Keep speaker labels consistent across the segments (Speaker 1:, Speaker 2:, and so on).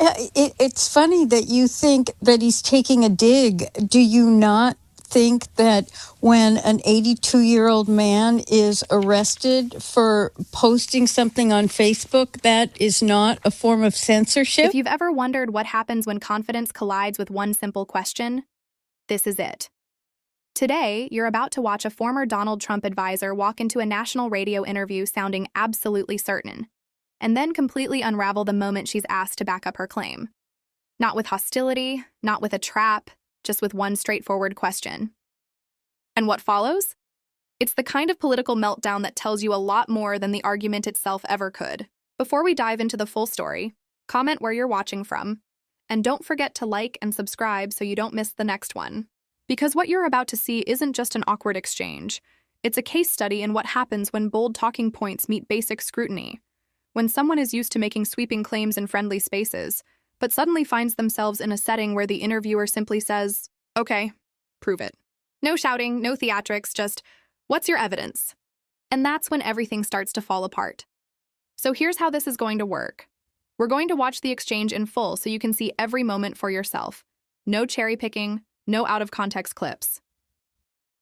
Speaker 1: It's funny that you think that he's taking a dig. Do you not think that when an 82-year-old man is arrested for posting something on Facebook, that is not a form of censorship?
Speaker 2: If you've ever wondered what happens when confidence collides with one simple question, this is it. Today, you're about to watch a former Donald Trump advisor walk into a national radio interview sounding absolutely certain, and then completely unravel the moment she's asked to back up her claim. Not with hostility, not with a trap, just with one straightforward question. And what follows? It's the kind of political meltdown that tells you a lot more than the argument itself ever could. Before we dive into the full story, comment where you're watching from, and don't forget to like and subscribe so you don't miss the next one. Because what you're about to see isn't just an awkward exchange. It's a case study in what happens when bold talking points meet basic scrutiny. When someone is used to making sweeping claims in friendly spaces, but suddenly finds themselves in a setting where the interviewer simply says, "Okay, prove it." No shouting, no theatrics, just, "What's your evidence?" And that's when everything starts to fall apart. So here's how this is going to work. We're going to watch the exchange in full so you can see every moment for yourself. No cherry picking, no out-of-context clips.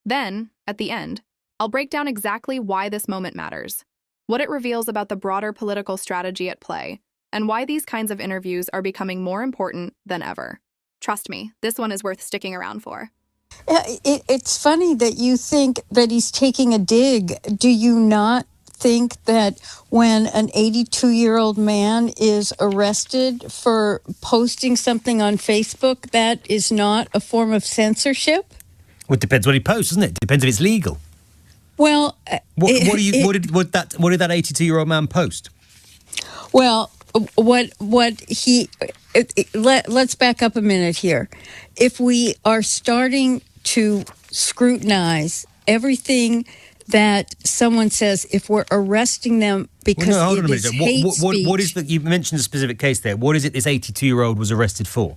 Speaker 2: Then, at the end, I'll break down exactly why this moment matters, what it reveals about the broader political strategy at play, and why these kinds of interviews are becoming more important than ever. Trust me, this one is worth sticking around for.
Speaker 1: It's funny that you think that he's taking a dig. Do you not think that when an 82-year-old man is arrested for posting something on Facebook, that is not a form of censorship?
Speaker 3: Well, it depends what he posts, doesn't it? It depends if it's legal.
Speaker 1: Well,
Speaker 3: what did that 82-year-old man post?
Speaker 1: Well, let's back up a minute here. If we are starting to scrutinize everything that someone says, if we're arresting them because
Speaker 3: hold on a minute.
Speaker 1: hate speech.
Speaker 3: What is you mentioned a specific case there. What is it this 82-year-old was arrested for?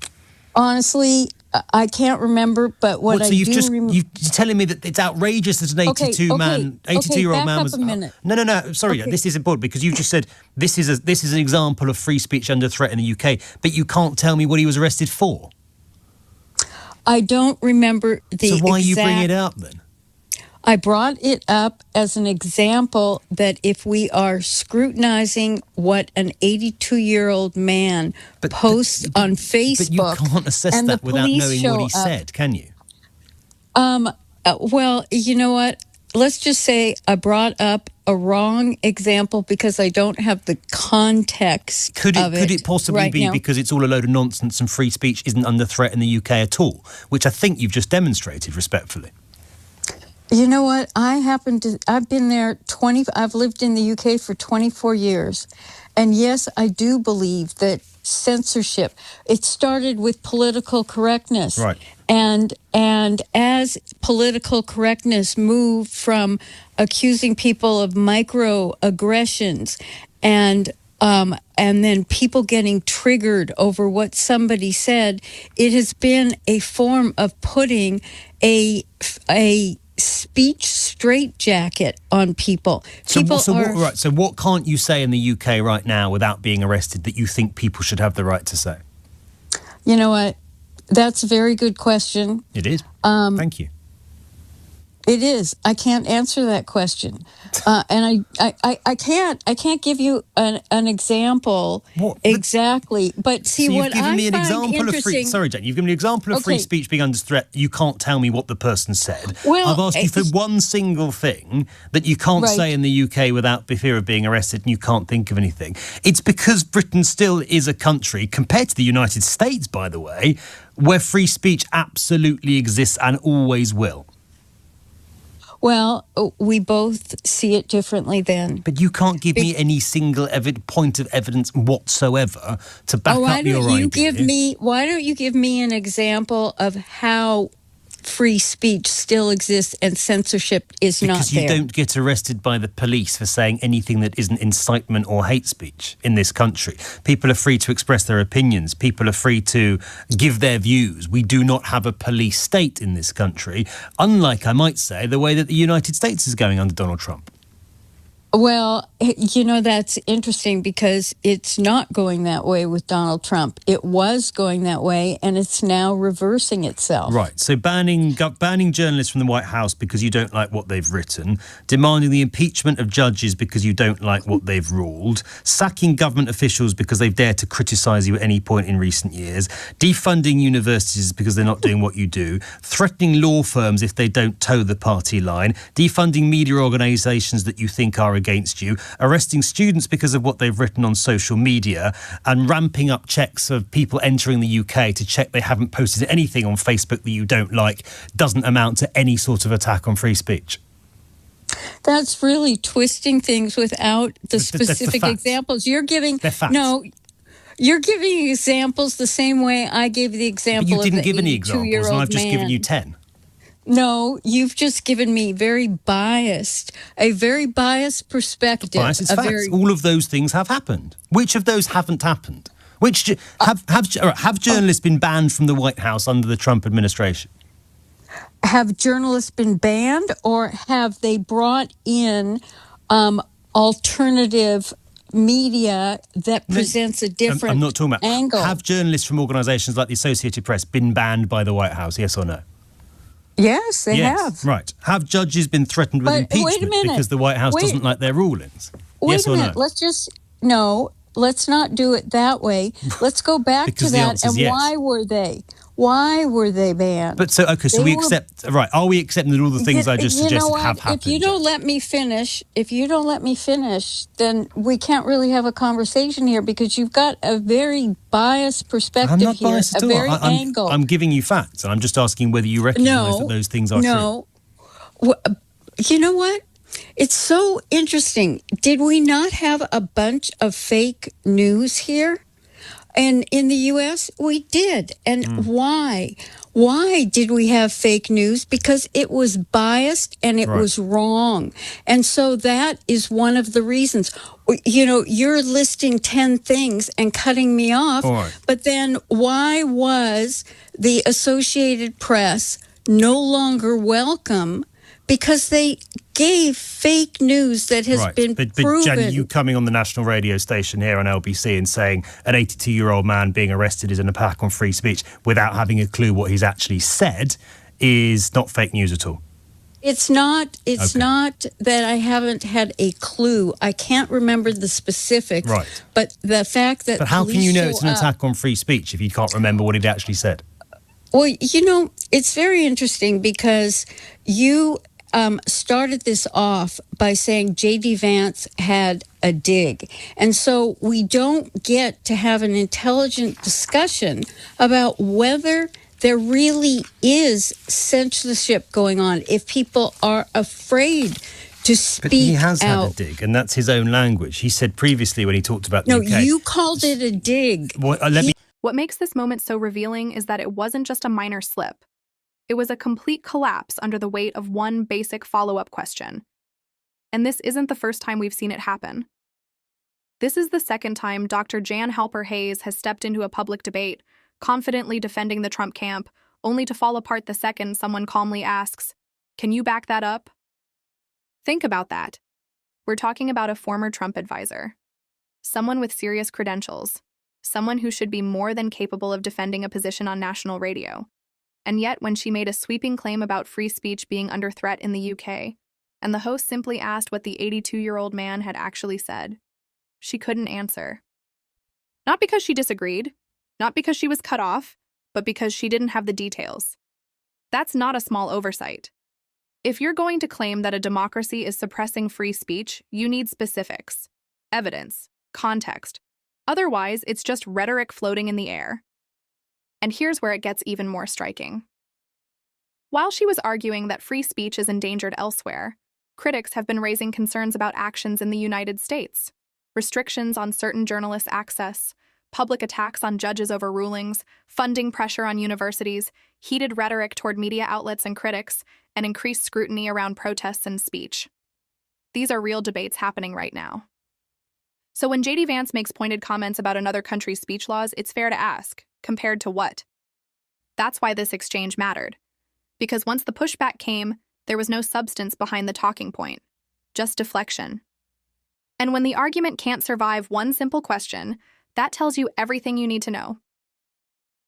Speaker 1: Honestly, I can't remember, but what I do remember...
Speaker 3: You're telling me that it's outrageous that an 82-year-old man was... No, sorry, this is important because you just said this is an example of free speech under threat in the UK, but you can't tell me what he was arrested for.
Speaker 1: I don't remember the exact...
Speaker 3: So why you bring it up then?
Speaker 1: I brought it up as an example that if we are scrutinizing what an 82-year-old man posts on Facebook...
Speaker 3: But you can't assess that without knowing what he said, can you?
Speaker 1: Well, you know what? Let's just say I brought up a wrong example because I don't have the context of it.
Speaker 3: Could it possibly be
Speaker 1: now
Speaker 3: because it's all a load of nonsense and free speech isn't under threat in the UK at all, which I think you've just demonstrated respectfully?
Speaker 1: You know what? I've been there I've lived in the UK for 24 years. And yes, I do believe that censorship, it started with political correctness.
Speaker 3: Right.
Speaker 1: And as political correctness moved from accusing people of microaggressions and then people getting triggered over what somebody said, it has been a form of putting a speech straitjacket on people.
Speaker 3: So what can't you say in the UK right now without being arrested that you think people should have the right to say?
Speaker 1: You know what? That's a very good question.
Speaker 3: It is. Thank you.
Speaker 1: It is. I can't answer that question, and I can't give you an example exactly. But see,
Speaker 3: so
Speaker 1: what I
Speaker 3: find
Speaker 1: interesting.
Speaker 3: Sorry, Jane. You've given me an example of free speech being under threat. You can't tell me what the person said.
Speaker 1: Well,
Speaker 3: I've asked you for one single thing that you can't say in the UK without fear of being arrested, and you can't think of anything. It's because Britain still is a country, compared to the United States, by the way, where free speech absolutely exists and always will.
Speaker 1: Well, we both see it differently then.
Speaker 3: But you can't give me any single point of evidence whatsoever to back up your idea.
Speaker 1: Why don't you give me an example of how free speech still exists and censorship is not there?
Speaker 3: Because you don't get arrested by the police for saying anything that isn't incitement or hate speech in this country. People are free to express their opinions. People are free to give their views. We do not have a police state in this country, unlike, I might say, the way that the United States is going under Donald Trump.
Speaker 1: Well, that's interesting because it's not going that way with Donald Trump. It was going that way, and it's now reversing itself.
Speaker 3: Right. So banning journalists from the White House because you don't like what they've written, demanding the impeachment of judges because you don't like what they've ruled, sacking government officials because they've dared to criticise you at any point in recent years, defunding universities because they're not doing what you do, threatening law firms if they don't toe the party line, defunding media organisations that you think are against you, arresting students because of what they've written on social media, and ramping up checks of people entering the UK to check they haven't posted anything on Facebook that you don't like, doesn't amount to any sort of attack on free speech.
Speaker 1: That's really twisting things without the specific
Speaker 3: facts.
Speaker 1: Examples. You're giving...
Speaker 3: They're facts.
Speaker 1: No, you're giving examples the same way I gave the example
Speaker 3: but you didn't give any
Speaker 1: 82-year-old
Speaker 3: examples, and I've just
Speaker 1: man.
Speaker 3: given you 10.
Speaker 1: No, you've just given me a very biased perspective.
Speaker 3: Bias is facts. All of those things have happened. Which of those haven't happened? Have journalists been banned from the White House under the Trump administration?
Speaker 1: Have journalists been banned, or have they brought in alternative media that presents a different
Speaker 3: I'm not talking about
Speaker 1: angle?
Speaker 3: Have journalists from organisations like the Associated Press been banned by the White House, yes or no?
Speaker 1: Yes, they have.
Speaker 3: Right. Have judges been threatened with impeachment because the White House doesn't like their rulings?
Speaker 1: Yes or no? Let's not do it that way. Let's go back to that. And yes. Why were they? Why were they banned?
Speaker 3: But so we accept, right? Are we accepting that all the things I just suggested have happened?
Speaker 1: If you don't let me finish, then we can't really have a conversation here, because you've got a very biased perspective here.
Speaker 3: I'm not biased at all.
Speaker 1: Very angle.
Speaker 3: I'm giving you facts, and I'm just asking whether you recognise that those things are true.
Speaker 1: No. You know what? It's so interesting. Did we not have a bunch of fake news here? And in the U.S., we did. And why? Why did we have fake news? Because it was biased and it was wrong. And so that is one of the reasons. You're listing 10 things and cutting me off.
Speaker 3: Right.
Speaker 1: But then why was the Associated Press no longer welcome? Because they gave fake news that has been proven.
Speaker 3: But Jenny, you coming on the national radio station here on LBC and saying an 82-year-old man being arrested is an attack on free speech without having a clue what he's actually said is not fake news at all.
Speaker 1: It's not. It's not that I haven't had a clue. I can't remember the specifics.
Speaker 3: Right.
Speaker 1: But the fact that.
Speaker 3: But how can you know it's an attack on free speech if you can't remember what he'd actually said?
Speaker 1: Well, it's very interesting because you started this off by saying J.D. Vance had a dig. And so we don't get to have an intelligent discussion about whether there really is censorship going on, if people are afraid to speak out.
Speaker 3: But he has had a dig, and that's his own language. He said previously when he talked about the UK...
Speaker 1: No, you called it a dig.
Speaker 3: Well,
Speaker 2: What makes this moment so revealing is that it wasn't just a minor slip. It was a complete collapse under the weight of one basic follow-up question. And this isn't the first time we've seen it happen. This is the second time Dr. Jan Halper Hayes has stepped into a public debate, confidently defending the Trump camp, only to fall apart the second someone calmly asks, "Can you back that up?" Think about that. We're talking about a former Trump advisor. Someone with serious credentials. Someone who should be more than capable of defending a position on national radio. And yet, when she made a sweeping claim about free speech being under threat in the UK, and the host simply asked what the 82-year-old man had actually said, she couldn't answer. Not because she disagreed, not because she was cut off, but because she didn't have the details. That's not a small oversight. If you're going to claim that a democracy is suppressing free speech, you need specifics, evidence, context. Otherwise, it's just rhetoric floating in the air. And here's where it gets even more striking. While she was arguing that free speech is endangered elsewhere, critics have been raising concerns about actions in the United States. Restrictions on certain journalists' access, public attacks on judges over rulings, funding pressure on universities, heated rhetoric toward media outlets and critics, and increased scrutiny around protests and speech. These are real debates happening right now. So when J.D. Vance makes pointed comments about another country's speech laws, it's fair to ask, compared to what? That's why this exchange mattered. Because once the pushback came, there was no substance behind the talking point, just deflection. And when the argument can't survive one simple question, that tells you everything you need to know.